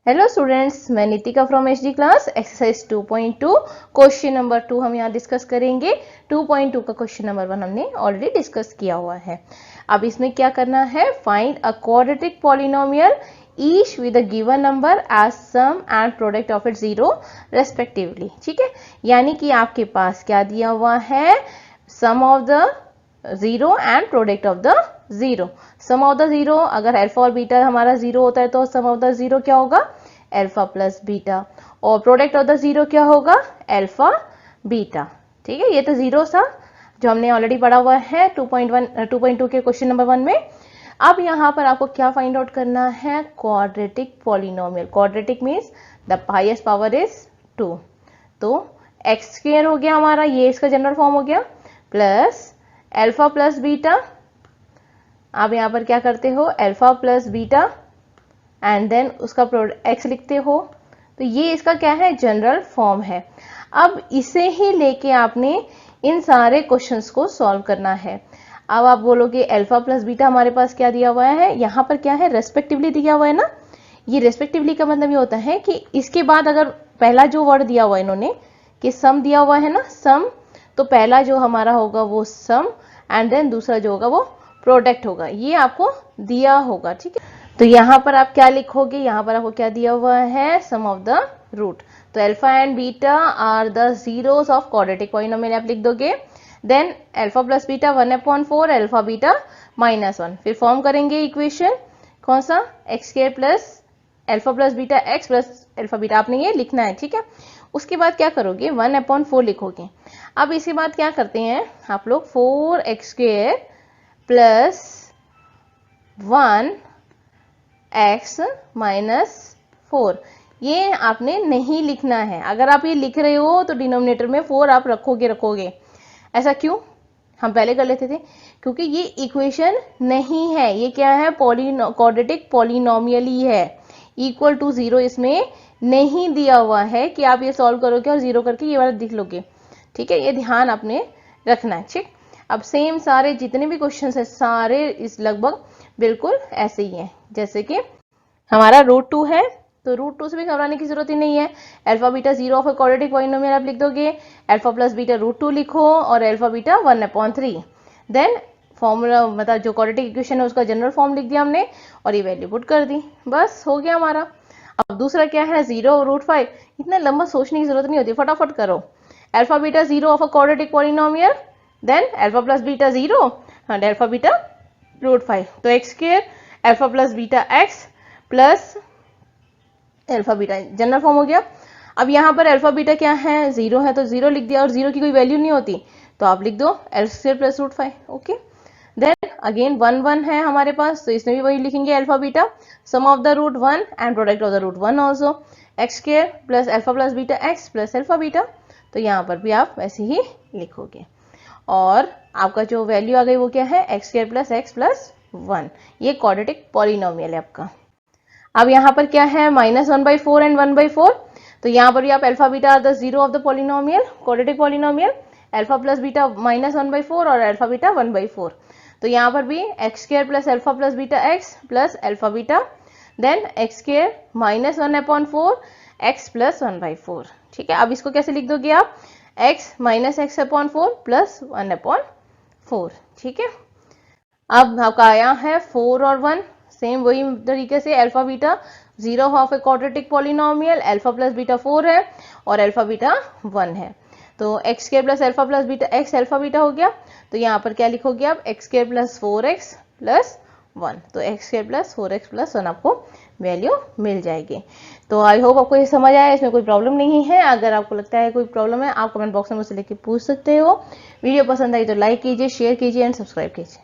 Hello students, मैं Nitika from HD class. Exercise 2.2 question number 2 हम यहाँ डिस्कस करेंगे। 2.2 का क्वेश्चन नंबर 1 हमने ऑलरेडी डिस्कस किया हुआ है। अब इसमें क्या करना है, find a quadratic polynomial each with a given number as sum and product of it 0 respectively. ठीक है, यानी कि आपके पास क्या दिया हुआ है, sum of the 0 and product of the 0। Sum of the 0, अगर अल्फा और बीटा हमारा 0 होता है तो सम ऑफ द 0 क्या होगा, अल्फा प्लस बीटा, और प्रोडक्ट ऑफ द 0 क्या होगा, अल्फा बीटा। ठीक है, ये तो 0 था जो हमने ऑलरेडी पढ़ा हुआ है 2.2 के क्वेश्चन नंबर 1 में। अब यहाँ पर आपको क्या फाइंड आउट करना है, quadratic polynomial. Quadratic means the highest power is 2, तो एक्स स्क्वायर हो गया हमारा, ये इसका जनरल फॉर्म हो गया, प्लस अल्फा प्लस बीटा। आप यहां पर क्या करते हो, alpha plus beta and then उसका एक्स लिखते हो, तो ये इसका क्या है, जनरल फॉर्म है। अब इसे ही लेके आपने इन सारे क्वेश्चंस को सॉल्व करना है। अब आप बोलोगे अल्फा प्लस बीटा हमारे पास क्या दिया हुआ है, यहाँ पर क्या है, रेस्पेक्टिवली दिया हुआ है ना। ये रेस्पेक्टिवली का मतलब ये होता है कि इसके बाद अगर पहला जो वर्ड दिया हुआ है इन्होंने कि सम दिया हुआ है ना, सम, तो पहला जो हमारा होगा वो सम एंड देन दूसरा जो होगा वो प्रोडक्ट होगा, ये आपको दिया होगा। ठीक है, तो यहाँ पर आप क्या लिखोगे, यहाँ पर आपको क्या दिया हुआ है, सम ऑफ द रूट। तो alpha and beta are the zeros of quadratic polynomial आप लिख दोगे। Then alpha plus beta 1/4, alpha beta -1। फिर फॉर्म करेंगे इक्वेशन कौन सा, x square plus alpha plus beta x plus alpha beta, आपने ये लिखना है। ठीक है, उसके बाद क्या करोगे, 1/4 लिखोगे। अब इसके बाद क्या करते हैं आप लोग, 4x स्क्वायर प्लस 1x -4, ये आपने नहीं लिखना है। अगर आप ये लिख रहे हो तो डिनोमिनेटर में 4 आप रखोगे। ऐसा क्यों, हम पहले कर लेते थे, क्योंकि ये इक्वेशन नहीं है, ये क्या है, क्वाड्रेटिक पॉलिनोमियल ही है। इक्वल टू 0 इसमें नहीं दिया हुआ है कि आप ये सॉल्व करोगे और 0 करके ये वाला लिख लोगे। ठीक है, ये ध्यान आपने रखना है। ठीक, अब सेम सारे जितने भी क्वेश्चंस है सारे इस लगभग बिल्कुल ऐसे ही हैं। जैसे कि हमारा √2 है, तो √2 से भी घबराने की जरूरत ही नहीं है। Alpha beta 0 of a quadratic polynomial आप लिख दोगे, अल्फा प्लस बीटा √2 लिखो और अल्फा बीटा 1/3। देन फॉर्मूला मतलब जो क्वाड्रेटिक इक्वेशन है उसका जनरल फॉर्म लिख दिया हमने और ये वैल्यू पुट कर दी, बस हो गया हमारा। अब दूसरा क्या है, 0 √5, इतना लंबा सोचने की जरूरत नहीं होती, फटाफट करो। Alpha beta 0 of a quadratic polynomial, then alpha plus beta 0 and alpha beta √5, तो x square alpha plus beta x plus alpha beta, general form हो गया। अब यहाँ पर अल्फा बीटा क्या है, 0 है तो 0 लिख दिया, और 0 की कोई वैल्यू नहीं होती तो आप लिख दो x square plus √5। Okay, then again 1 है हमारे पास, तो इसमें भी वही लिखेंगे, alpha beta sum of the √1 and product of the √1 also, x square plus alpha plus beta x plus alpha beta, तो यहाँ पर भी आप वैसे ही लिखोगे। और आपका जो वैल्यू आ गई वो क्या है, x square plus x plus 1, ये क्वाड्रेटिक पॉलिनोमियल है आपका। अब यहाँ पर क्या है, -1/4 एंड 1/4, तो यहाँ पर भी आप alpha beta are the 0 of the polynomial, quadratic polynomial, alpha plus beta -1/4 और अल्फा बीटा 1/4, तो यहाँ पर भी x square plus alpha plus beta x plus alpha beta, then x square -1/4 x plus 1/4। ठीक है, अब इसको कैसे लिख दोगे आप, x -x/4 प्लस 1/4। ठीक है, अब आपका आया है 4 और 1, सेम वही तरीके से alpha beta 0 of a quadratic polynomial, alpha plus beta 4 है और अल्फा बीटा 1 है, तो x square plus alpha plus beta x alpha beta हो गया। तो यहाँ पर क्या लिखोगे आप, x square plus 4x plus 1, तो x square plus 4x plus 1 आपको वैल्यू मिल जाएगी। तो आई होप आपको ये समझ आया, इसमें कोई प्रॉब्लम नहीं है। अगर आपको लगता है कोई प्रॉब्लम है आप कमेंट बॉक्स में मुझसे लेके पूछ सकते हो। वीडियो पसंद आई तो लाइक कीजिए, शेयर कीजिए एंड सब्सक्राइब कीजिए।